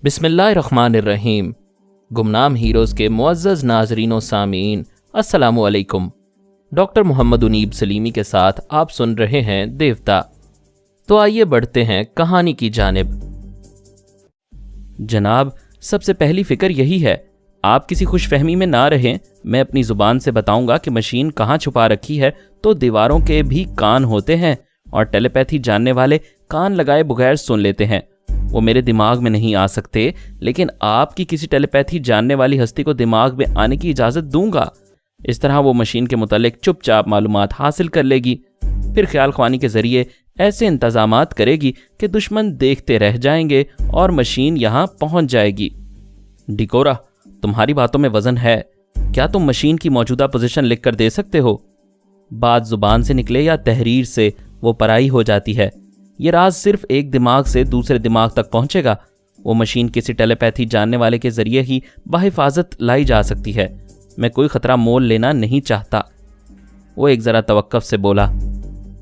بسم اللہ الرحمن الرحیم۔ گمنام ہیروز کے معزز ناظرین و سامعین، السلام علیکم۔ ڈاکٹر محمد انیب سلیمی کے ساتھ آپ سن رہے ہیں دیوتا۔ تو آئیے بڑھتے ہیں کہانی کی جانب۔ جناب، سب سے پہلی فکر یہی ہے، آپ کسی خوش فہمی میں نہ رہیں۔ میں اپنی زبان سے بتاؤں گا کہ مشین کہاں چھپا رکھی ہے تو دیواروں کے بھی کان ہوتے ہیں، اور ٹیلی پیتھی جاننے والے کان لگائے بغیر سن لیتے ہیں۔ وہ میرے دماغ میں نہیں آ سکتے، لیکن آپ کی کسی ٹیلی پیتھی جاننے والی ہستی کو دماغ میں آنے کی اجازت دوں گا۔ اس طرح وہ مشین کے متعلق چپ چاپ معلومات حاصل کر لے گی، پھر خیال خوانی کے ذریعے ایسے انتظامات کرے گی کہ دشمن دیکھتے رہ جائیں گے اور مشین یہاں پہنچ جائے گی۔ ڈیکورا، تمہاری باتوں میں وزن ہے، کیا تم مشین کی موجودہ پوزیشن لکھ کر دے سکتے ہو؟ بات زبان سے نکلے یا تحریر سے، وہ پرائی ہو جاتی ہے۔ یہ راز صرف ایک دماغ سے دوسرے دماغ تک پہنچے گا۔ وہ مشین کسی ٹیلی پیتھی جاننے والے کے ذریعے ہی بحفاظت لائی جا سکتی ہے۔ میں کوئی خطرہ مول لینا نہیں چاہتا۔ وہ ایک ذرا توقف سے بولا،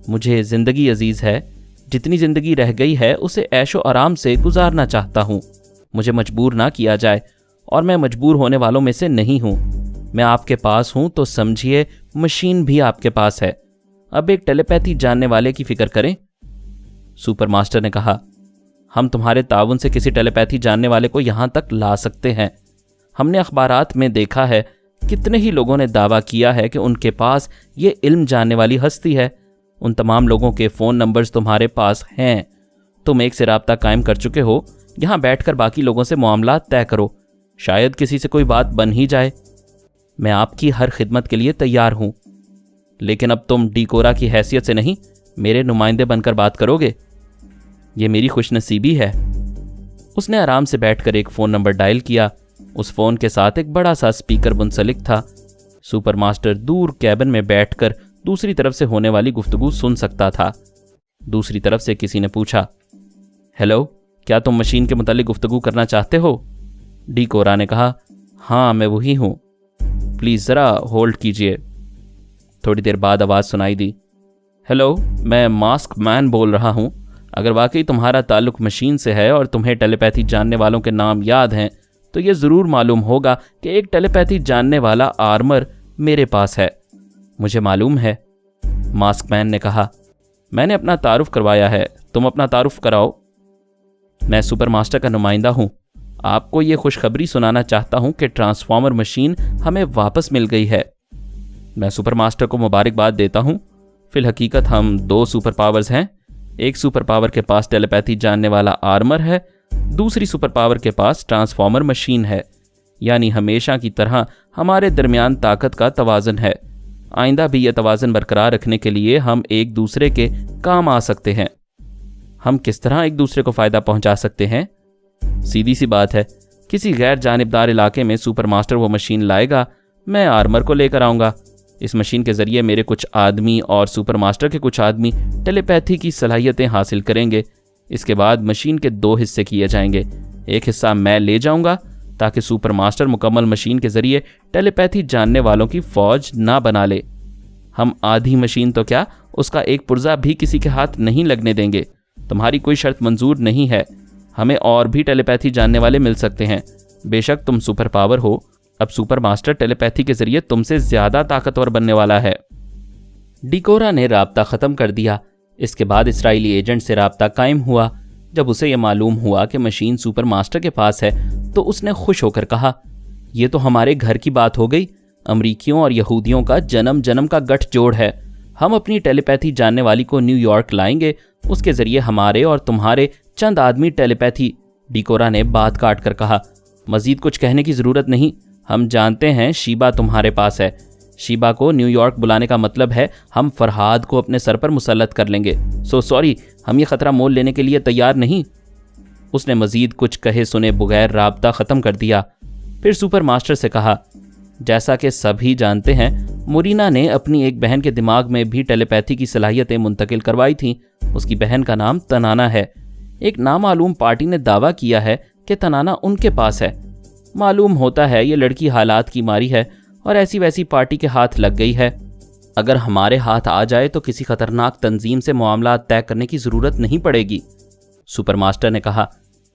مجھے زندگی عزیز ہے، جتنی زندگی رہ گئی ہے اسے عیش و آرام سے گزارنا چاہتا ہوں۔ مجھے مجبور نہ کیا جائے، اور میں مجبور ہونے والوں میں سے نہیں ہوں۔ میں آپ کے پاس ہوں تو سمجھیے مشین بھی آپ کے پاس ہے۔ اب ایک ٹیلی پیتھی جاننے والے کی فکر کریں۔ سپر ماسٹر نے کہا، ہم تمہارے تعاون سے کسی ٹیلی پیتھی جاننے والے کو یہاں تک لا سکتے ہیں۔ ہم نے اخبارات میں دیکھا ہے، کتنے ہی لوگوں نے دعویٰ کیا ہے کہ ان کے پاس یہ علم جاننے والی ہستی ہے۔ ان تمام لوگوں کے فون نمبرز تمہارے پاس ہیں۔ تم ایک سے رابطہ قائم کر چکے ہو۔ یہاں بیٹھ کر باقی لوگوں سے معاملات طے کرو، شاید کسی سے کوئی بات بن ہی جائے۔ میں آپ کی ہر خدمت کے لیے تیار ہوں، لیکن اب تم ڈیکورا کی حیثیت سے نہیں، میرے نمائندے بن کر بات کرو گے۔ یہ میری خوش نصیبی ہے۔ اس نے آرام سے بیٹھ کر ایک فون نمبر ڈائل کیا۔ اس فون کے ساتھ ایک بڑا سا اسپیکر منسلک تھا۔ سپر ماسٹر دور کیبن میں بیٹھ کر دوسری طرف سے ہونے والی گفتگو سن سکتا تھا۔ دوسری طرف سے کسی نے پوچھا، ہیلو، کیا تم مشین کے متعلق گفتگو کرنا چاہتے ہو؟ ڈیکورا نے کہا، ہاں میں وہی ہوں، پلیز ذرا ہولڈ کیجئے۔ تھوڑی دیر بعد آواز سنائی دی، ہیلو، میں ماسک مین بول رہا ہوں۔ اگر واقعی تمہارا تعلق مشین سے ہے اور تمہیں ٹیلی پیتھی جاننے والوں کے نام یاد ہیں تو یہ ضرور معلوم ہوگا کہ ایک ٹیلی پیتھی جاننے والا آرمر میرے پاس ہے۔ مجھے معلوم ہے، ماسک مین نے کہا۔ میں نے اپنا تعارف کروایا ہے، تم اپنا تعارف کراؤ۔ میں سپر ماسٹر کا نمائندہ ہوں۔ آپ کو یہ خوشخبری سنانا چاہتا ہوں کہ ٹرانسفارمر مشین ہمیں واپس مل گئی ہے۔ میں سپر ماسٹر کو مبارکباد دیتا ہوں۔ فی الحقیقت ہم دو سپر پاورز ہیں۔ ایک سپر پاور کے پاس ٹیلی پیتھی جاننے والا آرمر ہے، دوسری سپر پاور کے پاس ٹرانسفارمر مشین ہے۔ یعنی ہمیشہ کی طرح ہمارے درمیان طاقت کا توازن ہے۔ آئندہ بھی یہ توازن برقرار رکھنے کے لیے ہم ایک دوسرے کے کام آ سکتے ہیں۔ ہم کس طرح ایک دوسرے کو فائدہ پہنچا سکتے ہیں؟ سیدھی سی بات ہے، کسی غیر جانبدار علاقے میں سپر ماسٹر وہ مشین لائے گا، میں آرمر کو لے کر آؤں گا۔ اس مشین کے ذریعے میرے کچھ آدمی اور سپر ماسٹر کے کچھ آدمی ٹیلی پیتھی کی صلاحیتیں حاصل کریں گے۔ اس کے بعد مشین کے دو حصے کیے جائیں گے۔ ایک حصہ میں لے جاؤں گا تاکہ سپر ماسٹر مکمل مشین کے ذریعے ٹیلی پیتھی جاننے والوں کی فوج نہ بنا لے۔ ہم آدھی مشین تو کیا، اس کا ایک پرزہ بھی کسی کے ہاتھ نہیں لگنے دیں گے۔ تمہاری کوئی شرط منظور نہیں ہے۔ ہمیں اور بھی ٹیلی پیتھی جاننے والے مل سکتے ہیں۔ بے شک تم سپر پاور ہو، اب سپر ماسٹر ٹیلی پیتھی کے ذریعے تم سے زیادہ طاقتور بننے والا ہے۔ ڈیکورا نے رابطہ ختم کر دیا۔ اس کے بعد اسرائیلی ایجنٹ سے رابطہ قائم ہوا۔ جب اسے یہ معلوم ہوا کہ مشین سپر ماسٹر کے پاس ہے تو اس نے خوش ہو کر کہا، یہ تو ہمارے گھر کی بات ہو گئی۔ امریکیوں اور یہودیوں کا جنم جنم کا گٹھ جوڑ ہے۔ ہم اپنی ٹیلی پیتھی جاننے والی کو نیو یارک لائیں گے، اس کے ذریعے ہمارے اور تمہارے چند آدمی ٹیلی پیتھی۔ ڈیکورا نے بات کاٹ کر کہا، مزید کچھ کہنے کی ضرورت نہیں، ہم جانتے ہیں شیبا تمہارے پاس ہے۔ شیبا کو نیو یارک بلانے کا مطلب ہے ہم فرہاد کو اپنے سر پر مسلط کر لیں گے۔ سوری، ہم یہ خطرہ مول لینے کے لیے تیار نہیں۔ اس نے مزید کچھ کہے سنے بغیر رابطہ ختم کر دیا۔ پھر سپر ماسٹر سے کہا، جیسا کہ سبھی جانتے ہیں، مورینا نے اپنی ایک بہن کے دماغ میں بھی ٹیلی پیتھی کی صلاحیتیں منتقل کروائی تھیں۔ اس کی بہن کا نام تنانا ہے۔ ایک نامعلوم پارٹی نے دعویٰ کیا ہے کہ تنانا ان کے پاس ہے۔ معلوم ہوتا ہے یہ لڑکی حالات کی ماری ہے اور ایسی ویسی پارٹی کے ہاتھ لگ گئی ہے۔ اگر ہمارے ہاتھ آ جائے تو کسی خطرناک تنظیم سے معاملات طے کرنے کی ضرورت نہیں پڑے گی۔ سپر ماسٹر نے کہا،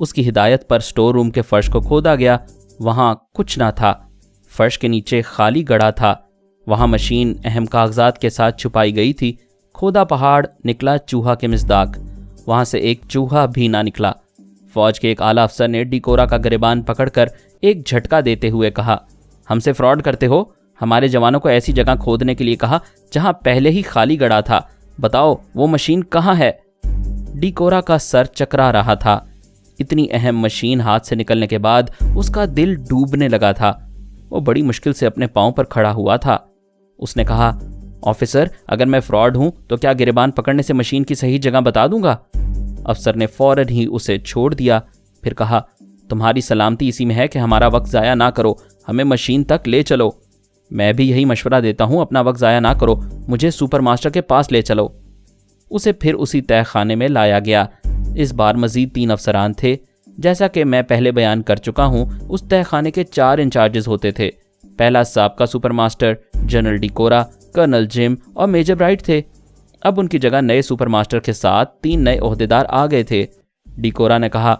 اس کی ہدایت پر اسٹور روم کے فرش کو کھودا گیا۔ وہاں کچھ نہ تھا، فرش کے نیچے خالی گڑھا تھا۔ وہاں مشین اہم کاغذات کے ساتھ چھپائی گئی تھی۔ کھودا پہاڑ نکلا چوہا کے مصداق، وہاں سے ایک چوہا بھی نہ نکلا۔ فوج کے ایک اعلیٰ افسر نے ڈیکورا کا گریبان پکڑ کر ایک جھٹکا دیتے ہوئے کہا، ہم سے فراڈ کرتے ہو؟ ہمارے جوانوں کو ایسی جگہ کھودنے کے لیے کہا جہاں پہلے ہی خالی گڑھا تھا۔ بتاؤ وہ مشین کہاں ہے؟ ڈیکورا کا سر چکرا رہا تھا۔ اتنی اہم مشین ہاتھ سے نکلنے کے بعد اس کا دل ڈوبنے لگا تھا۔ وہ بڑی مشکل سے اپنے پاؤں پر کھڑا ہوا تھا۔ اس نے کہا، آفیسر اگر میں فراڈ ہوں تو کیا گریبان پکڑنے سے مشین کی صحیح جگہ بتا دوں گا؟ افسر نے فوراً ہی اسے چھوڑ دیا، پھر کہا، تمہاری سلامتی اسی میں ہے کہ ہمارا وقت ضائع نہ کرو، ہمیں مشین تک لے چلو۔ میں بھی یہی مشورہ دیتا ہوں، اپنا وقت ضائع نہ کرو، مجھے سپر ماسٹر کے پاس لے چلو۔ اسے پھر اسی تہہ خانے میں لایا گیا۔ اس بار مزید 3 افسران تھے۔ جیسا کہ میں پہلے بیان کر چکا ہوں، اس تہہ خانے کے 4 انچارجز ہوتے تھے۔ پہلا سابقہ سپر ماسٹر جنرل ڈیکورا، کرنل جم اور میجر برائٹ تھے۔ اب ان کی جگہ نئے سپر ماسٹر کے ساتھ 3 نئے عہدیدار آ گئے تھے۔ ڈیکورا نے کہا،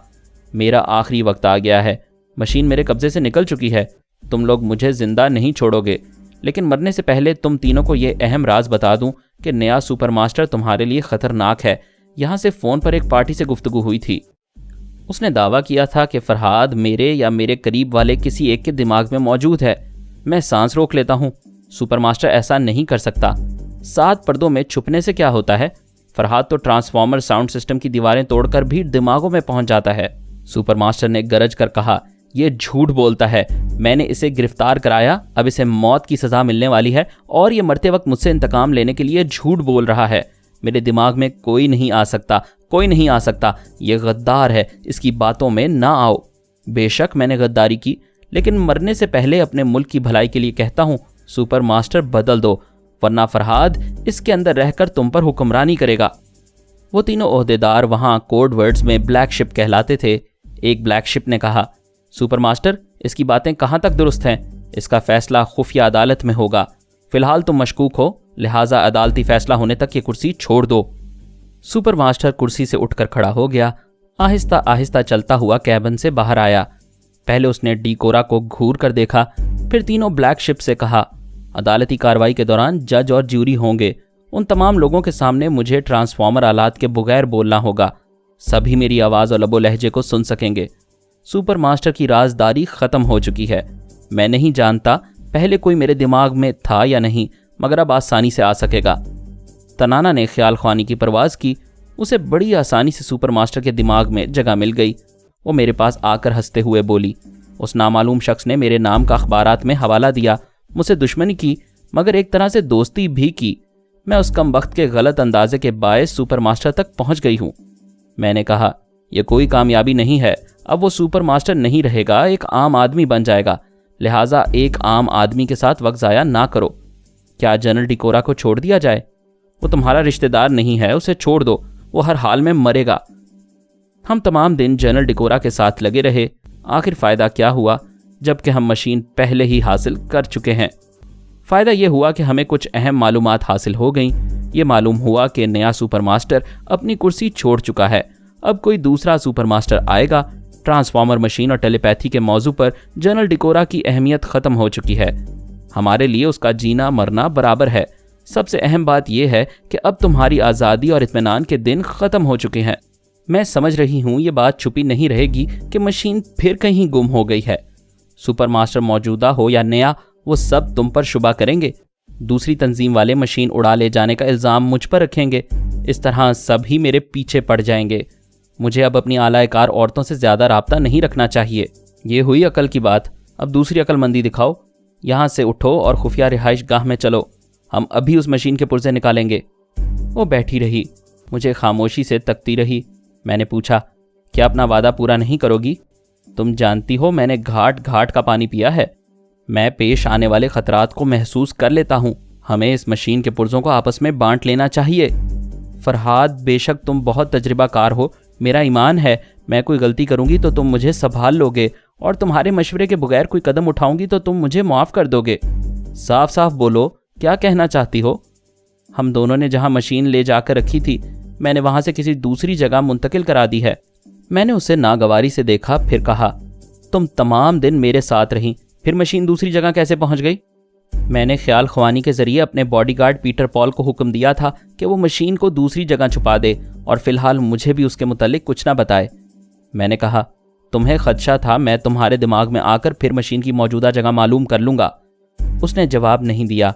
میرا آخری وقت آ گیا ہے، مشین میرے قبضے سے نکل چکی ہے، تم لوگ مجھے زندہ نہیں چھوڑو گے، لیکن مرنے سے پہلے تم تینوں کو یہ اہم راز بتا دوں کہ نیا سپر ماسٹر تمہارے لیے خطرناک ہے۔ یہاں سے فون پر ایک پارٹی سے گفتگو ہوئی تھی۔ اس نے دعویٰ کیا تھا کہ فرہاد میرے یا میرے قریب والے کسی ایک کے دماغ میں موجود ہے۔ میں سانس روک لیتا ہوں، سپر ماسٹر ایسا نہیں کر سکتا۔ 7 پردوں میں چھپنے سے کیا ہوتا ہے؟ فرہاد تو ٹرانسفارمر ساؤنڈ سسٹم کی دیواریں توڑ کر بھی دماغوں میں پہنچ جاتا ہے۔ سپر ماسٹر نے گرج کر کہا، یہ جھوٹ بولتا ہے، میں نے اسے گرفتار کرایا، اب اسے موت کی سزا ملنے والی ہے اور یہ مرتے وقت مجھ سے انتقام لینے کے لیے جھوٹ بول رہا ہے۔ میرے دماغ میں کوئی نہیں آ سکتا، کوئی نہیں آ سکتا، یہ غدار ہے، اس کی باتوں میں نہ آؤ۔ بے شک میں نے غداری کی، لیکن مرنے سے پہلے اپنے ملک کی بھلائی کے لیے کہتا ہوں، سپر ماسٹر بدل دو، ورنہ فرہاد اس کے اندر رہ کر تم پر حکمرانی کرے گا۔ وہ تینوں عہدیدار وہاں کوڈ ورڈز میں بلیک شپ کہلاتے تھے۔ ایک بلیک شپ نے کہا، سپر ماسٹر اس کی باتیں کہاں تک درست ہیں؟ اس کا فیصلہ خفیہ عدالت میں ہوگا۔ فی الحال تم مشکوک ہو، لہٰذا عدالتی فیصلہ ہونے تک یہ کرسی چھوڑ دو۔ سپر ماسٹر کرسی سے اٹھ کر کھڑا ہو گیا، آہستہ آہستہ چلتا ہوا کیبن سے باہر آیا۔ پہلے اس نے ڈیکورا کو گھور کر دیکھا، پھر تینوں بلیک شپ سے کہا، عدالتی کارروائی کے دوران جج اور جیوری ہوں گے، ان تمام لوگوں کے سامنے مجھے ٹرانسفارمر آلات کے بغیر بولنا ہوگا، سبھی میری آواز اور لب و لہجے کو سن سکیں گے۔ سپر ماسٹر کی رازداری ختم ہو چکی ہے۔ میں نہیں جانتا پہلے کوئی میرے دماغ میں تھا یا نہیں، مگر اب آسانی سے آ سکے گا۔ تنانا نے خیال خوانی کی پرواز کی، اسے بڑی آسانی سے سپر ماسٹر کے دماغ میں جگہ مل گئی۔ وہ میرے پاس آ کر ہنستے ہوئے بولی، اس نامعلوم شخص نے میرے نام کا اخبارات میں حوالہ دیا، مجھ سے دشمنی کی، مگر ایک طرح سے دوستی بھی کی۔ میں اس کم وقت کے غلط اندازے کے باعث سپر ماسٹر تک پہنچ گئی ہوں۔ میں نے کہا، یہ کوئی کامیابی نہیں ہے، اب وہ سپر ماسٹر نہیں رہے گا، ایک عام آدمی بن جائے گا، لہٰذا ایک عام آدمی کے ساتھ وقت ضائع نہ کرو۔ کیا جنرل ڈیکورا کو چھوڑ دیا جائے؟ وہ تمہارا رشتہ دار نہیں ہے، اسے چھوڑ دو، وہ ہر حال میں مرے گا۔ ہم تمام دن جنرل ڈیکورا کے ساتھ لگے رہے، آخر فائدہ کیا ہوا جبکہ ہم مشین پہلے ہی حاصل کر چکے ہیں؟ فائدہ یہ ہوا کہ ہمیں کچھ اہم معلومات حاصل ہو گئیں۔ یہ معلوم ہوا کہ نیا سپر ماسٹر اپنی کرسی چھوڑ چکا ہے، اب کوئی دوسرا سپر ماسٹر آئے گا۔ ٹرانسفارمر مشین اور ٹیلی پیتھی کے موضوع پر جنرل ڈیکورا کی اہمیت ختم ہو چکی ہے، ہمارے لیے اس کا جینا مرنا برابر ہے۔ سب سے اہم بات یہ ہے کہ اب تمہاری آزادی اور اطمینان کے دن ختم ہو چکے ہیں۔ میں سمجھ رہی ہوں یہ بات چھپی نہیں رہے گی کہ مشین پھر کہیں گم ہو گئی ہے۔ سپر ماسٹر موجودہ ہو یا نیا، وہ سب تم پر شبہ کریں گے۔ دوسری تنظیم والے مشین اڑا لے جانے کا الزام مجھ پر رکھیں گے، اس طرح سب ہی میرے پیچھے پڑ جائیں گے۔ مجھے اب اپنی اعلی کار عورتوں سے زیادہ رابطہ نہیں رکھنا چاہیے۔ یہ ہوئی عقل کی بات، اب دوسری عقل مندی دکھاؤ۔ یہاں سے اٹھو اور خفیہ رہائش گاہ میں چلو، ہم ابھی اس مشین کے پرزے نکالیں گے۔ وہ بیٹھی رہی، مجھے خاموشی سے تکتی رہی۔ میں نے پوچھا، کیا اپنا وعدہ پورا نہیں کرو گی؟ تم جانتی ہو میں نے گھاٹ گھاٹ کا پانی پیا ہے، میں پیش آنے والے خطرات کو محسوس کر لیتا ہوں۔ ہمیں اس مشین کے پرزوں کو آپس میں بانٹ لینا چاہیے۔ فرہاد، بے شک تم بہت تجربہ کار ہو، میرا ایمان ہے میں کوئی غلطی کروں گی تو تم مجھے سنبھال لو گے، اور تمہارے مشورے کے بغیر کوئی قدم اٹھاؤں گی تو تم مجھے معاف کر دو گے۔ صاف صاف بولو، کیا کہنا چاہتی ہو؟ ہم دونوں نے جہاں مشین لے جا کر رکھی تھی، میں نے وہاں سے کسی دوسری جگہ منتقل کرا دی ہے۔ میں نے اسے ناگواری سے دیکھا، پھر کہا، تم تمام دن میرے ساتھ رہیں، پھر مشین دوسری جگہ کیسے پہنچ گئی؟ میں نے خیال خوانی کے ذریعے اپنے باڈی گارڈ پیٹر پال کو حکم دیا تھا کہ وہ مشین کو دوسری جگہ چھپا دے اور فی الحال مجھے بھی اس کے متعلق کچھ نہ بتائے۔ میں نے کہا، تمہیں خدشہ تھا میں تمہارے دماغ میں آ کر پھر مشین کی موجودہ جگہ معلوم کر لوں گا۔ اس نے جواب نہیں دیا،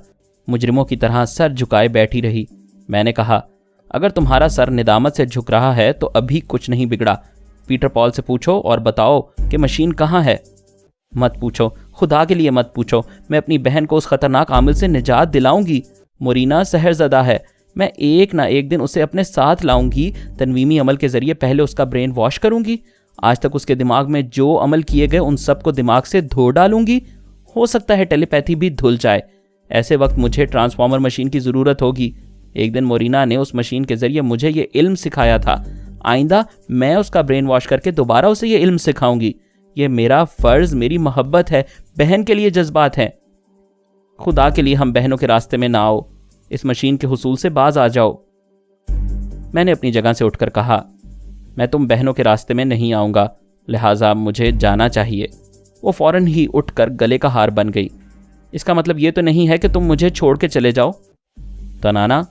مجرموں کی طرح سر جھکائے بیٹھی رہی۔ میں نے کہا، اگر تمہارا سر ندامت سے جھک رہا ہے تو ابھی کچھ نہیں بگڑا، پیٹر پال سے پوچھو اور بتاؤ کہ مشین کہاں ہے۔ مت پوچھو، خدا کے لیے مت پوچھو، میں اپنی بہن کو اس خطرناک عامل سے نجات دلاؤں گی۔ مورینا سحر زدہ ہے، میں ایک نہ ایک دن اسے اپنے ساتھ لاؤں گی، تنویمی عمل کے ذریعے پہلے اس کا برین واش کروں گی، آج تک اس کے دماغ میں جو عمل کیے گئے ان سب کو دماغ سے دھو ڈالوں گی، ہو سکتا ہے ٹیلی پیتھی بھی دھل جائے۔ ایسے وقت مجھے ٹرانسفارمر مشین کی ضرورت ہوگی۔ ایک دن مورینا نے اس مشین کے ذریعے مجھے یہ علم سکھایا تھا، آئندہ میں اس کا برین واش کر کے دوبارہ اسے یہ علم سکھاؤں گی۔ یہ میرا فرض، میری محبت ہے، بہن کے لیے جذبات ہیں۔ خدا کے لیے ہم بہنوں کے راستے میں نہ آؤ، اس مشین کے حصول سے باز آ جاؤ۔ میں نے اپنی جگہ سے اٹھ کر کہا، میں تم بہنوں کے راستے میں نہیں آؤں گا، لہٰذا مجھے جانا چاہیے۔ وہ فوراً ہی اٹھ کر گلے کا ہار بن گئی۔ اس کا مطلب یہ تو نہیں ہے کہ تم مجھے چھوڑ کے چلے جاؤ؟ تنانا،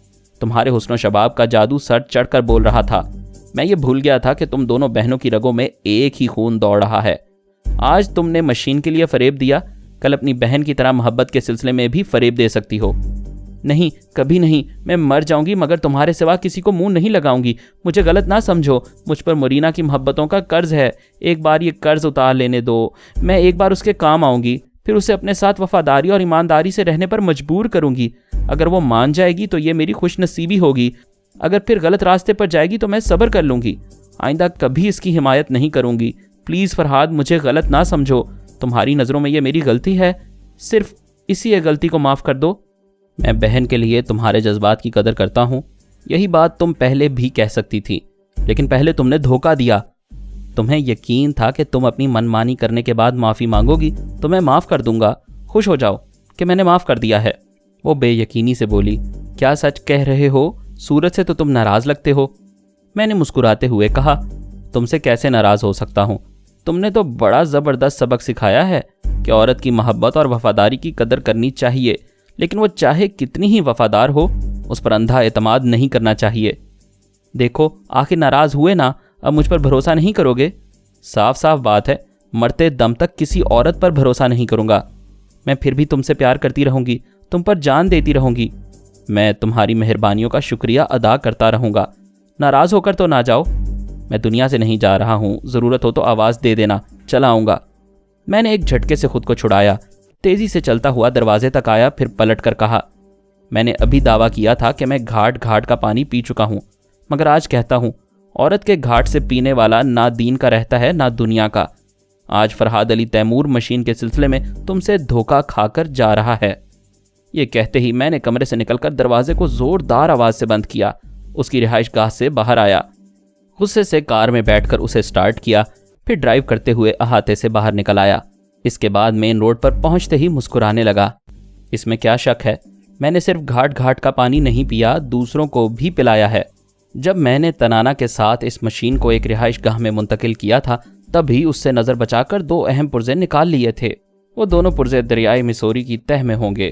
تمہارے حسن و شباب کا جادو سر چڑھ کر بول رہا تھا۔ میں یہ بھول گیا تھا کہ تم دونوں بہنوں کی رگوں میں ایک ہی خون دوڑ رہا ہے۔ آج تم نے مشین کے لیے فریب دیا، کل اپنی بہن کی طرح محبت کے سلسلے میں بھی فریب دے سکتی ہو۔ نہیں، کبھی نہیں، میں مر جاؤں گی مگر تمہارے سوا کسی کو منہ نہیں لگاؤں گی۔ مجھے غلط نہ سمجھو، مجھ پر مورینا کی محبتوں کا قرض ہے، ایک بار یہ قرض اتار لینے دو۔ میں ایک بار اس کے کام آؤں گی، پھر اسے اپنے ساتھ وفاداری اور ایمانداری سے رہنے پر مجبور کروں گی۔ اگر وہ مان جائے گی تو یہ میری خوش نصیبی ہوگی، اگر پھر غلط راستے پر جائے گی تو میں صبر کر لوں گی۔ آئندہ کبھی اس کی حمایت نہیں کروں گی۔ پلیز فرہاد، مجھے غلط نہ سمجھو، تمہاری نظروں میں یہ میری غلطی ہے، صرف اسی ایک غلطی کو معاف کر دو۔ میں بہن کے لیے تمہارے جذبات کی قدر کرتا ہوں، یہی بات تم پہلے بھی کہہ سکتی تھی، لیکن پہلے تم نے دھوکہ دیا۔ تمہیں یقین تھا کہ تم اپنی من مانی کرنے کے بعد معافی مانگو گی تو میں معاف کر دوں گا، خوش ہو جاؤ کہ میں نے معاف کر دیا ہے۔ وہ بے یقینی سے بولی، کیا سچ کہہ رہے ہو؟ صورت سے تو تم ناراض لگتے ہو۔ میں نے مسکراتے ہوئے کہا، تم سے کیسے ناراض ہو سکتا ہوں؟ تم نے تو بڑا زبردست سبق سکھایا ہے کہ عورت کی محبت اور وفاداری کی قدر کرنی چاہیے، لیکن وہ چاہے کتنی ہی وفادار ہو، اس پر اندھا اعتماد نہیں کرنا چاہیے۔ دیکھو، آخر ناراض ہوئے نا، اب مجھ پر بھروسہ نہیں کرو گے؟ صاف صاف بات ہے، مرتے دم تک کسی عورت پر بھروسہ نہیں کروں گا۔ میں پھر بھی تم سے پیار کرتی رہوں گی، تم پر جان دیتی رہوں گی۔ میں تمہاری مہربانیوں کا شکریہ ادا کرتا رہوں گا۔ ناراض ہو کر تو نہ جاؤ۔ میں دنیا سے نہیں جا رہا ہوں، ضرورت ہو تو آواز دے دینا، چلا آؤں گا۔ میں نے ایک جھٹکے سے خود کو چھڑایا، تیزی سے چلتا ہوا دروازے تک آیا، پھر پلٹ کر کہا، میں نے ابھی دعویٰ کیا تھا کہ میں گھاٹ گھاٹ کا پانی پی چکا ہوں، مگر آج کہتا ہوں، عورت کے گھاٹ سے پینے والا نہ دین کا رہتا ہے نہ دنیا کا۔ آج فرہاد علی تیمور مشین کے سلسلے میں تم سے دھوکہ کھا کر جا رہا ہے۔ یہ کہتے ہی میں نے کمرے سے نکل کر دروازے کو زوردار آواز سے بند کیا، اس کی رہائش گاہ سے باہر آیا، غصے سے کار میں بیٹھ کر اسے سٹارٹ کیا، پھر ڈرائیو کرتے ہوئے احاطے سے باہر نکل آیا۔ اس کے بعد مین روڈ پر پہنچتے ہی مسکرانے لگا۔ اس میں کیا شک ہے، میں نے صرف گھاٹ گھاٹ کا پانی نہیں پیا، دوسروں کو بھی پلایا ہے۔ جب میں نے تنانا کے ساتھ اس مشین کو ایک رہائش گاہ میں منتقل کیا تھا، تبھی اس سے نظر بچا کر 2 اہم پرزے نکال لیے تھے۔ وہ دونوں پرزے دریائے مسوری کی تہ میں ہوں گے۔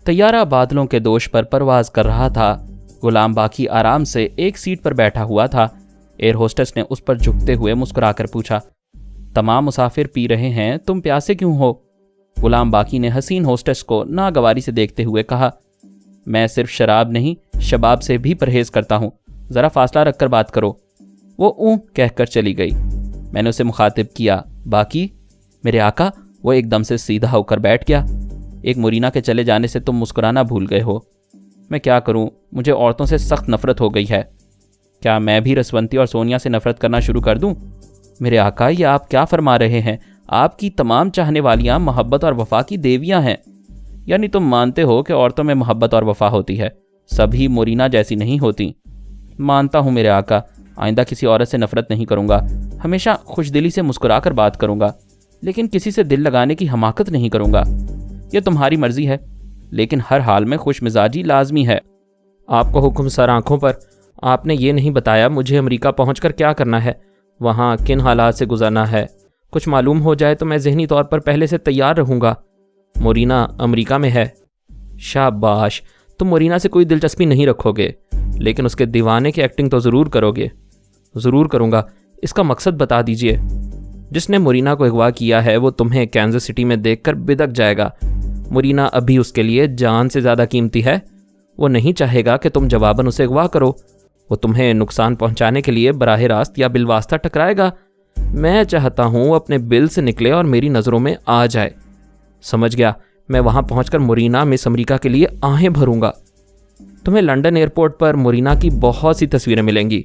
طیارہ بادلوں کے دوش پر پرواز کر رہا تھا۔ غلام باقی آرام سے ایک سیٹ پر بیٹھا ہوا تھا۔ ایئر ہوسٹس نے اس پر جھکتے ہوئے مسکرا کر پوچھا، تمام مسافر پی رہے ہیں، تم پیاسے کیوں ہو؟ غلام باقی نے حسین ہوسٹس کو ناگواری سے دیکھتے ہوئے کہا، میں صرف شراب نہیں، شباب سے بھی پرہیز کرتا ہوں، ذرا فاصلہ رکھ کر بات کرو۔ وہ اوں کہہ کر چلی گئی۔ میں نے اسے مخاطب کیا، باقی میرے آقا۔ وہ ایک دم سے سیدھا ہو کر بیٹھ گیا۔ ایک مورینا کے چلے جانے سے تم مسکرانا بھول گئے ہو۔ میں کیا کروں، مجھے عورتوں سے سخت نفرت ہو گئی ہے۔ کیا میں بھی رسونتی اور سونیا سے نفرت کرنا شروع کر دوں؟ میرے آقا، یہ آپ کیا فرما رہے ہیں؟ آپ کی تمام چاہنے والیاں محبت اور وفا کی دیویاں ہیں۔ یعنی تم مانتے ہو کہ عورتوں میں محبت اور وفا ہوتی ہے، سبھی مورینا جیسی نہیں ہوتی؟ مانتا ہوں میرے آقا، آئندہ کسی عورت سے نفرت نہیں کروں گا، ہمیشہ خوش دلی سے مسکرا کر بات کروں گا، لیکن کسی سے دل لگانے کی حماقت نہیں کروں گا۔ یہ تمہاری مرضی ہے، لیکن ہر حال میں خوش مزاجی لازمی ہے۔ آپ کو حکم سر آنکھوں پر۔ آپ نے یہ نہیں بتایا مجھے امریکہ پہنچ کر کیا کرنا ہے۔ وہاں کن حالات سے گزرنا ہے، کچھ معلوم ہو جائے تو میں ذہنی طور پر پہلے سے تیار رہوں گا۔ مورینا امریکہ میں ہے۔ شاباش، تم مورینا سے کوئی دلچسپی نہیں رکھو گے، لیکن اس کے دیوانے کی ایکٹنگ تو ضرور کرو گے۔ ضرور کروں گا، اس کا مقصد بتا دیجئے۔ جس نے مورینا کو اغوا کیا ہے وہ تمہیں کینزس سٹی میں دیکھ کر بدک جائے گا۔ مورینا ابھی اس کے لیے جان سے زیادہ قیمتی ہے۔ وہ نہیں چاہے گا کہ تم جواباً اسے اغوا کرو۔ وہ تمہیں نقصان پہنچانے کے لیے براہ راست یا بالواسطہ ٹکرائے گا۔ میں چاہتا ہوں اپنے بل سے نکلے اور میری نظروں میں آ جائے۔ سمجھ گیا، میں وہاں پہنچ کر مورینا مس امریکہ کے لیے آہیں بھروں گا۔ تمہیں لنڈن ایئرپورٹ پر مورینا کی بہت سی تصویریں ملیں گی۔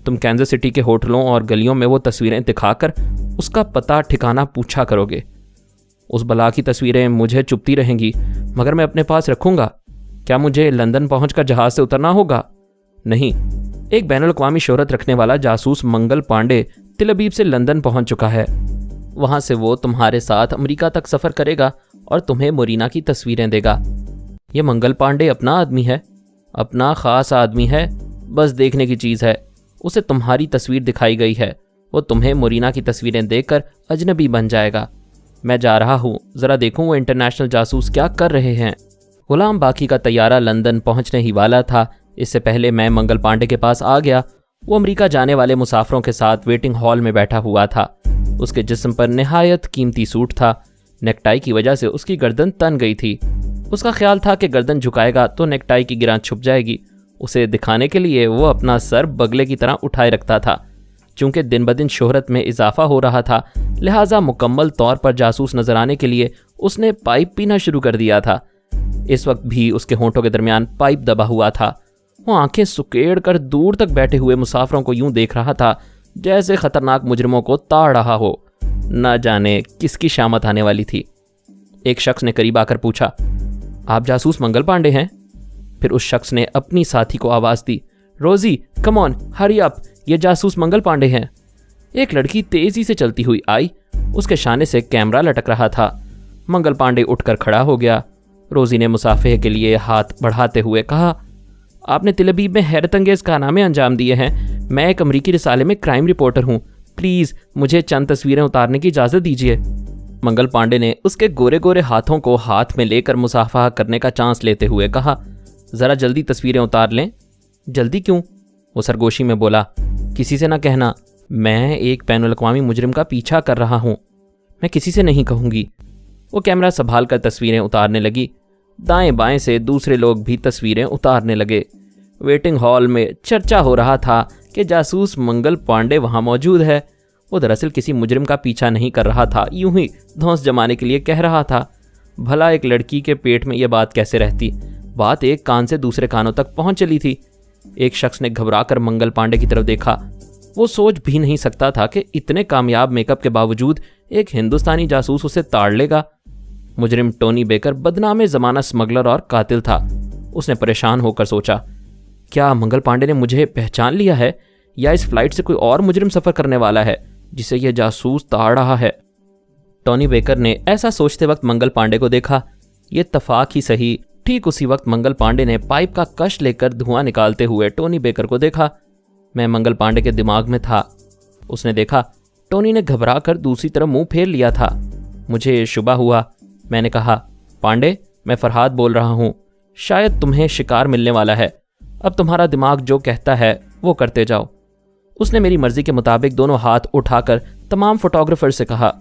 تم کینزس سٹی کے ہوٹلوں اور گلیوں میں وہ تصویریں دکھا کر اس کا پتہ ٹھکانہ پوچھا کرو گے۔ اس بلا کی تصویریں مجھے چپتی رہیں گی، مگر میں اپنے پاس رکھوں گا۔ کیا مجھے لندن پہنچ کر جہاز سے اترنا ہوگا؟ نہیں، ایک بین الاقوامی شہرت رکھنے والا جاسوس منگل پانڈے تل ابیب سے لندن پہنچ چکا ہے۔ وہاں سے وہ تمہارے ساتھ امریکہ تک سفر کرے گا اور تمہیں مورینا کی تصویریں دے گا۔ یہ منگل پانڈے اپنا آدمی ہے، اپنا خاص آدمی ہے، بس دیکھنے کی چیز ہے۔ اسے تمہاری تصویر دکھائی گئی ہے، وہ تمہیں مورینا کی تصویریں دیکھ کر اجنبی بن جائے گا۔ میں جا رہا ہوں، ذرا دیکھوں وہ انٹرنیشنل جاسوس کیا کر رہے ہیں۔ غلام باقی کا طیارہ لندن پہنچنے ہی والا تھا۔ اس سے پہلے میں منگل پانڈے کے پاس آ گیا۔ وہ امریکہ جانے والے مسافروں کے ساتھ ویٹنگ ہال میں بیٹھا ہوا تھا۔ اس کے جسم پر نہایت قیمتی سوٹ تھا۔ نیک ٹائی کی وجہ سے اس کی گردن تن گئی تھی۔ اس کا خیال تھا کہ گردن جھکائے گا تو نیک ٹائی کی گران چھپ جائے گی۔ اسے دکھانے کے لیے وہ اپنا سر بگلے کی طرح اٹھائے رکھتا تھا۔ چونکہ دن بدن شہرت میں اضافہ ہو رہا تھا، لہٰذا مکمل طور پر جاسوس نظر آنے کے لیے اس نے پائپ پینا شروع کر دیا تھا۔ اس وقت بھی اس کے ہونٹوں کے درمیان پائپ دبا ہوا تھا۔ وہ آنکھیں سکیڑ کر دور تک بیٹھے ہوئے مسافروں کو یوں دیکھ رہا تھا جیسے خطرناک مجرموں کو تاڑ رہا ہو۔ نہ جانے کس کی شامت آنے والی تھی۔ ایک شخص نے قریب آ کر پوچھا، آپ جاسوس منگل پانڈے ہیں؟ پھر اس شخص نے اپنی ساتھی کو آواز دی، روزی کم آن ہری اپ، یہ جاسوس منگل پانڈے ہیں۔ ایک لڑکی تیزی سے چلتی ہوئی آئی۔ اس کے شانے سے کیمرہ لٹک رہا تھا۔ منگل پانڈے اٹھ کر کھڑا ہو گیا۔ روزی نے مصافحے کے لیے ہاتھ بڑھاتے ہوئے کہا، آپ نے تل ابیب میں حیرت انگیز کارنامے انجام دیے ہیں۔ میں ایک امریکی رسالے میں کرائم رپورٹر ہوں، پلیز مجھے چند تصویریں اتارنے کی اجازت دیجیے۔ منگل پانڈے نے اس کے گورے گورے ہاتھوں کو ہاتھ میں لے کر مصافحہ کرنے کا چانس لیتے ہوئے کہا، ذرا جلدی تصویریں اتار لیں۔ جلدی کیوں؟ وہ سرگوشی میں بولا، کسی سے نہ کہنا، میں ایک بین الاقوامی مجرم کا پیچھا کر رہا ہوں۔ میں کسی سے نہیں کہوں گی۔ وہ کیمرہ سنبھال کر تصویریں اتارنے لگی۔ دائیں بائیں سے دوسرے لوگ بھی تصویریں اتارنے لگے۔ ویٹنگ ہال میں چرچا ہو رہا تھا کہ جاسوس منگل پانڈے وہاں موجود ہے۔ وہ دراصل کسی مجرم کا پیچھا نہیں کر رہا تھا، یوں ہی دھونس جمانے کے لیے کہہ رہا تھا۔ بھلا ایک لڑکی کے پیٹ میں یہ بات کیسے رہتی؟ بات ایک کان سے دوسرے کانوں تک پہنچ چلی تھی۔ ایک شخص نے گھبرا کر منگل پانڈے کی طرف دیکھا۔ وہ سوچ بھی نہیں سکتا تھا کہ اتنے کامیاب میک اپ کے باوجود ایک ہندوستانی جاسوس اسے تاڑ لے گا۔ مجرم ٹونی بیکر بدنام زمانہ اسمگلر اور قاتل تھا۔ اس نے پریشان ہو کر سوچا، کیا منگل پانڈے نے مجھے پہچان لیا ہے یا اس فلائٹ سے کوئی اور مجرم سفر کرنے والا ہے جسے یہ جاسوس تاڑ رہا ہے؟ ٹونی بیکر نے ایسا سوچتے وقت منگل پانڈے کو دیکھا۔ یہ اتفاق ہی صحیح، ٹھیک اسی وقت منگل پانڈے نے پائپ کا کش لے کر دھواں نکالتے ہوئے ٹونی بیکر کو دیکھا۔ میں منگل پانڈے کے دماغ میں تھا۔ اس نے دیکھا ٹونی نے گھبرا کر دوسری طرف منہ پھیر لیا تھا۔ مجھے شبہ ہوا۔ میں نے کہا، پانڈے، میں فرحاد بول رہا ہوں، شاید تمہیں شکار ملنے والا ہے۔ اب تمہارا دماغ جو کہتا ہے وہ کرتے جاؤ۔ اس نے میری مرضی کے مطابق دونوں ہاتھ اٹھا کر تمام فوٹوگرافر سے کہا،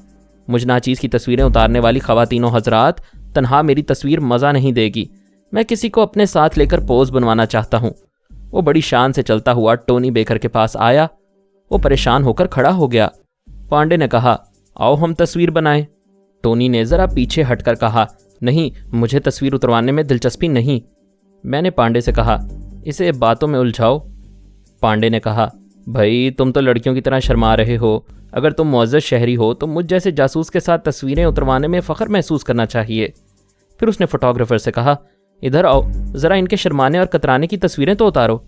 مجھ ناچیز کی تصویریں اتارنے والی خواتین و حضرات، تنہا میری تصویر مزہ نہیں دے گی، میں کسی کو اپنے ساتھ لے کر پوز بنوانا چاہتا ہوں۔ وہ بڑی شان سے چلتا ہوا ٹونی بیکر کے پاس آیا۔ وہ پریشان ہو کر کھڑا ہو گیا۔ پانڈے نے کہا، آؤ ہم تصویر بنائیں۔ ٹونی نے ذرا پیچھے ہٹ کر کہا، نہیں، مجھے تصویر اتروانے میں دلچسپی نہیں۔ میں نے پانڈے سے کہا، اسے باتوں میں الجھاؤ۔ پانڈے نے کہا، بھائی تم تو لڑکیوں کی طرح شرما رہے ہو۔ اگر تم معزز شہری ہو تو مجھ جیسے جاسوس کے ساتھ تصویریں اتروانے میں فخر محسوس کرنا چاہیے۔ پھر اس نے فوٹوگرافر سے کہا، ادھر آؤ، ذرا ان کے شرمانے اور کترانے کی تصویریں تو اتارو۔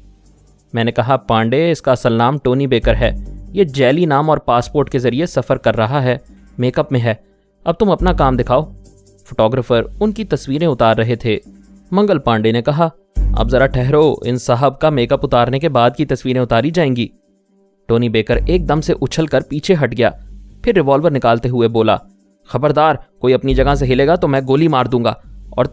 میں نے کہا، پانڈے، اس کا اصل نام ٹونی بیکر ہے۔ یہ جیلی نام اور پاسپورٹ کے ذریعے سفر کر رہا ہے، میک اپ میں ہے۔ اب تم اپنا کام دکھاؤ۔ فوٹوگرافر ان کی تصویریں اتار رہے تھے۔ منگل پانڈے نے کہا، اب ذرا ٹھہرو، ان صاحب کا میک اپ اتارنے کے بعد کی تصویریں اتاری جائیں گی۔ ٹونی بیکر ایک دم سے اچھل کر پیچھے ہٹ گیا، پھر ریوالور نکالتے ہوئے بولا، خبردار کوئی اپنی جگہ سے ہلے گا تو میں گولی مار دوں گا، اور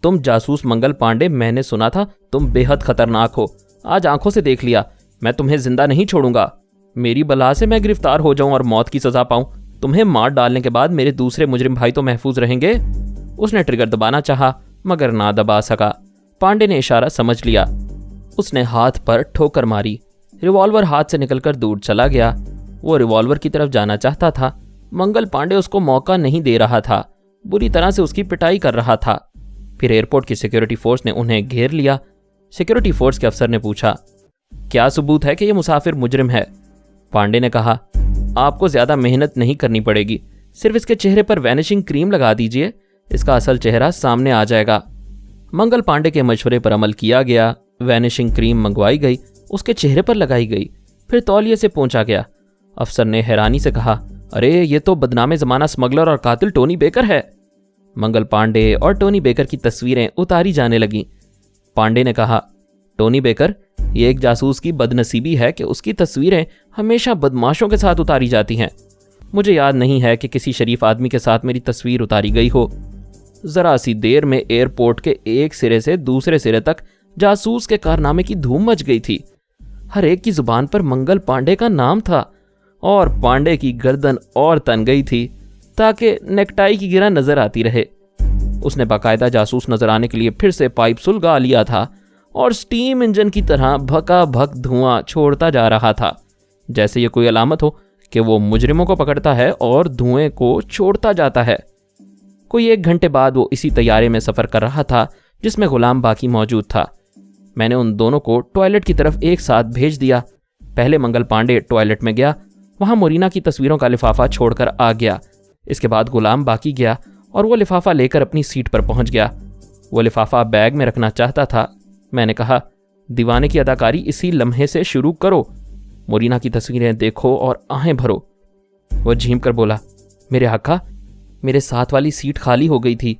تم جاسوس منگل پانڈے، میں نے سنا تھا تم بے حد خطرناک ہو، آج آنکھوں سے دیکھ لیا، میں تمہیں زندہ نہیں چھوڑوں گا، میری بلا سے میں گرفتار ہو جاؤں اور موت کی سزا پاؤں، تمہیں مار ڈالنے کے بعد میرے دوسرے مجرم بھائی تو محفوظ رہیں گے۔ اس نے ٹریگر دبانا چاہا مگر نہ دبا سکا۔ پانڈے نے اشارہ سمجھ لیا، اس نے ہاتھ پر ٹھوکر ماری، ریوالور ہاتھ سے نکل کر دور چلا گیا۔ وہ ریوالور کی طرف جانا چاہتا تھا، منگل پانڈے اس کو موقع نہیں دے رہا تھا، بری طرح سے اس کی پٹائی کر رہا تھا۔ پھر ایئرپورٹ کی سیکیورٹی فورس نے انہیں گھیر لیا۔ سیکیورٹی فورس کے افسر نے پوچھا، کیا ثبوت ہے کہ یہ مسافر مجرم ہے؟ پانڈے نے کہا، آپ کو زیادہ محنت نہیں کرنی پڑے گی، صرف اس کے چہرے پر وینشنگ کریم لگا دیجئے، اس کا اصل چہرہ سامنے آ جائے گا۔ منگل پانڈے کے مشورے پر عمل کیا گیا، وینشنگ کریم منگوائی گئی، اس کے چہرے پر لگائی گئی، پھر تولیے سے پونچھا گیا۔ افسر نے حیرانی سے کہا، ارے یہ تو بدنام زمانہ اسمگلر اور قاتل ٹونی بیکر ہے۔ منگل پانڈے اور ٹونی بیکر کی تصویریں اتاری جانے لگیں۔ پانڈے نے کہا، ٹونی بیکر، یہ ایک جاسوس کی بدنصیبی ہے کہ اس کی تصویریں ہمیشہ بدماشوں کے ساتھ اتاری جاتی ہیں۔ مجھے یاد نہیں ہے کہ کسی شریف آدمی کے ساتھ میری تصویر اتاری گئی ہو۔ ذرا سی دیر میں ایئرپورٹ کے ایک سرے سے دوسرے سرے تک جاسوس کے کارنامے کی دھوم مچ گئی تھی۔ ہر ایک کی زبان پر منگل پانڈے کا نام تھا، اور پانڈے کی گردن اور تن گئی تھی تاکہ نیکٹائی کی گرہ نظر آتی رہے۔ اس نے باقاعدہ جاسوس نظر آنے کے لیے پھر سے پائپ سلگا لیا تھا اور سٹیم انجن کی طرح بھکا بھک دھواں چھوڑتا جا رہا تھا، جیسے یہ کوئی علامت ہو کہ وہ مجرموں کو پکڑتا ہے اور دھوئیں کو چھوڑتا جاتا ہے۔ کوئی 1 گھنٹے بعد وہ اسی طیارے میں سفر کر رہا تھا جس میں غلام باقی موجود تھا۔ میں نے ان دونوں کو ٹوائلٹ کی طرف ایک ساتھ بھیج دیا۔ پہلے منگل پانڈے ٹوائلٹ میں گیا، وہاں مورینا کی تصویروں کا لفافہ چھوڑ کر آ گیا۔ اس کے بعد غلام باقی گیا اور وہ لفافہ لے کر اپنی سیٹ پر پہنچ گیا۔ وہ لفافہ بیگ میں رکھنا چاہتا تھا۔ میں نے کہا، دیوانے کی اداکاری اسی لمحے سے شروع کرو، مورینا کی تصویریں دیکھو اور آہیں بھرو۔ وہ جھیم کر بولا، میرے آقا، میرے ساتھ والی سیٹ خالی ہو گئی تھی،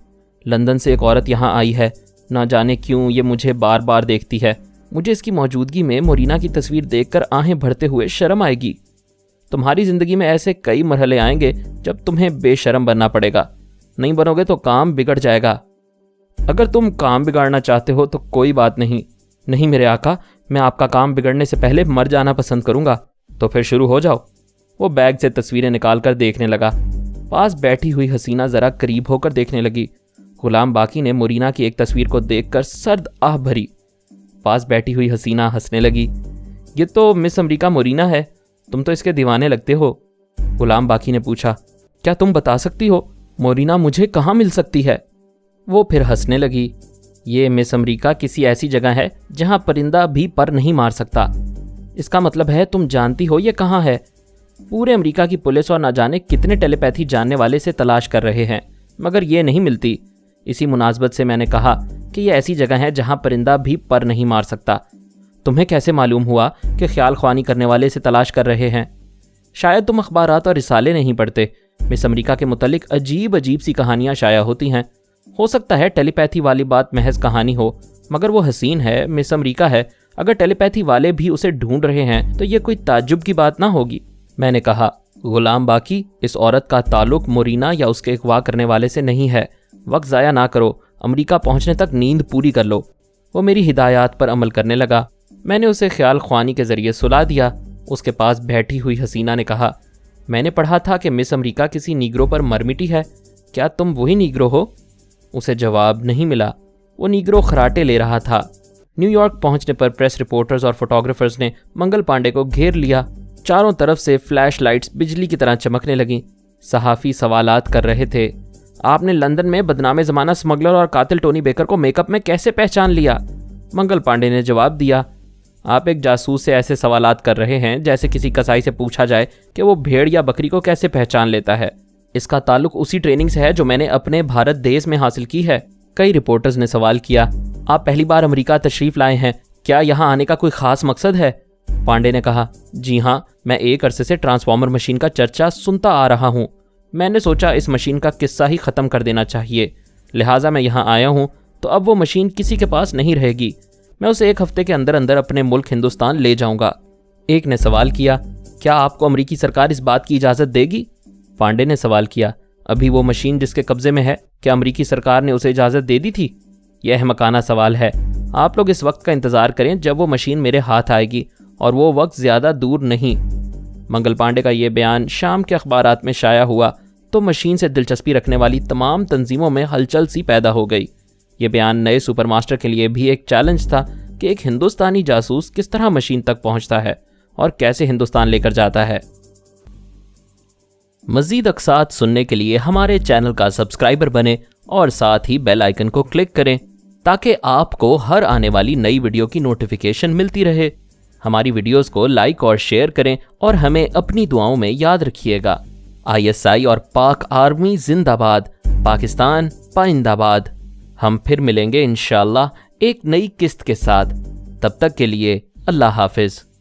لندن سے ایک عورت یہاں آئی ہے، نہ جانے کیوں یہ مجھے بار بار دیکھتی ہے، مجھے اس کی موجودگی میں مورینا کی تصویر دیکھ کر آہیں بھرتے ہوئے شرم آئے گی۔ تمہاری زندگی میں ایسے کئی مرحلے آئیں گے جب تمہیں بے شرم بننا پڑے گا، نہیں بنو گے تو کام بگڑ جائے گا۔ اگر تم کام بگاڑنا چاہتے ہو تو کوئی بات نہیں۔ نہیں میرے آقا، میں آپ کا کام بگڑنے سے پہلے مر جانا پسند کروں گا۔ تو پھر شروع ہو جاؤ۔ وہ بیگ سے تصویریں نکال کر دیکھنے لگا۔ پاس بیٹھی ہوئی حسینہ ذرا قریب ہو کر دیکھنے لگی۔ غلام باقی نے مورینا کی ایک تصویر کو دیکھ کر سرد آہ بھری۔ پاس بیٹھی ہوئی حسینہ ہنسنے لگی، یہ تو مس امریکہ مورینا ہے، تم تو اس کے دیوانے لگتے ہو۔ غلام باقی نے پوچھا، کیا تم بتا سکتی ہو مورینا مجھے کہاں مل سکتی ہے؟ وہ پھر ہنسنے لگی، یہ مس امریکہ کسی ایسی جگہ ہے جہاں پرندہ بھی پر نہیں مار سکتا۔ اس کا مطلب ہے تم جانتی ہو یہ کہاں ہے؟ پورے امریکہ کی پولیس اور نہ جانے کتنے ٹیلی پیتھی جاننے والے سے تلاش کر رہے ہیں، مگر یہ نہیں ملتی۔ اسی مناسبت سے میں نے کہا کہ یہ ایسی جگہ ہے جہاں پرندہ بھی پر نہیں مار سکتا۔ تمہیں کیسے معلوم ہوا کہ خیال خوانی کرنے والے سے تلاش کر رہے ہیں؟ شاید تم اخبارات اور رسالے نہیں پڑھتے۔ مس امریکہ کے متعلق عجیب عجیب سی کہانیاں شائع ہوتی ہیں۔ ہو سکتا ہے ٹیلی پیتھی والی بات محض کہانی ہو، مگر وہ حسین ہے، مس امریکہ ہے۔ اگر ٹیلی پیتھی والے بھی اسے ڈھونڈ رہے ہیں تو یہ کوئی تعجب کی بات نہ ہوگی۔ میں نے کہا، غلام باقی، اس عورت کا تعلق مورینا یا اس کے اغوا کرنے والے سے نہیں ہے۔ وقت ضائع نہ کرو، امریکہ پہنچنے تک نیند پوری کر لو۔ وہ میری ہدایات پر عمل کرنے لگا۔ میں نے اسے خیال خوانی کے ذریعے سلا دیا۔ اس کے پاس بیٹھی ہوئی حسینہ نے کہا، میں نے پڑھا تھا کہ مس امریکہ کسی نیگرو پر مر مٹی ہے، کیا تم وہی نیگرو ہو؟ اسے جواب نہیں ملا۔ وہ نیگرو خراٹے لے رہا تھا۔ نیو یارک پہنچنے پر پریس رپورٹرز اور فوٹوگرافرز نے منگل پانڈے کو گھیر لیا۔ چاروں طرف سے فلیش لائٹس بجلی کی طرح چمکنے لگیں۔ صحافی سوالات کر رہے تھے، آپ نے لندن میں بدنام زمانہ اسمگلر اور قاتل ٹونی بیکر کو میک اپ میں کیسے پہچان لیا؟ منگل پانڈے نے جواب دیا، آپ ایک جاسوس سے ایسے سوالات کر رہے ہیں جیسے کسی کسائی سے پوچھا جائے کہ وہ بھیڑ یا بکری کو کیسے پہچان لیتا ہے۔ اس کا تعلق اسی ٹریننگ سے ہے جو میں نے اپنے بھارت دیش میں حاصل کی ہے۔ کئی رپورٹرز نے سوال کیا، آپ پہلی بار امریکہ تشریف لائے ہیں، کیا یہاں آنے کا کوئی خاص مقصد ہے؟ پانڈے نے کہا، جی ہاں، میں ایک عرصے سے ٹرانسفارمر مشین کا چرچا سنتا آ رہا ہوں۔ میں نے سوچا اس مشین کا قصہ ہی ختم کر دینا چاہیے، لہٰذا میں یہاں آیا ہوں۔ تو اب وہ مشین کسی کے پاس نہیں رہے گی، میں اسے 1 ہفتے کے اندر اندر اپنے ملک ہندوستان لے جاؤں گا۔ ایک نے سوال کیا، کیا آپ کو امریکی سرکار اس بات کی اجازت دے گی؟ پانڈے نے سوال کیا۔ ابھی وہ مشین جس کے قبضے میں ہے، کیا امریکی سرکار نے اسے اجازت دے دی تھی؟ یہ احمقانہ سوال ہے۔ آپ لوگ اس وقت کا انتظار کریں جب وہ مشین میرے ہاتھ آئے گی، اور وہ وقت زیادہ دور نہیں۔ منگل پانڈے کا یہ بیان شام کے اخبارات میں شائع ہوا تو مشین سے دلچسپی رکھنے والی تمام تنظیموں میں ہلچل سی پیدا ہو گئی۔ یہ بیان نئے سپر ماسٹر کے لیے بھی ایک چیلنج تھا کہ ایک ہندوستانی جاسوس کس طرح مشین تک پہنچتا ہے اور کیسے ہندوستان لے کر جاتا ہے۔ مزید اقساط سننے کے لیے ہمارے چینل کا سبسکرائبر بنیں اور ساتھ ہی بیل آئیکن کو کلک کریں تاکہ آپ کو ہر آنے والی نئی ویڈیو کی نوٹیفیکیشن ملتی رہے۔ ہماری ویڈیوز کو لائک اور شیئر کریں اور ہمیں اپنی دعاؤں میں یاد رکھیے گا۔ ISI اور پاک آرمی زندہ باد، پاکستان پائندہ باد۔ ہم پھر ملیں گے انشاءاللہ ایک نئی قسط کے ساتھ۔ تب تک کے لیے اللہ حافظ۔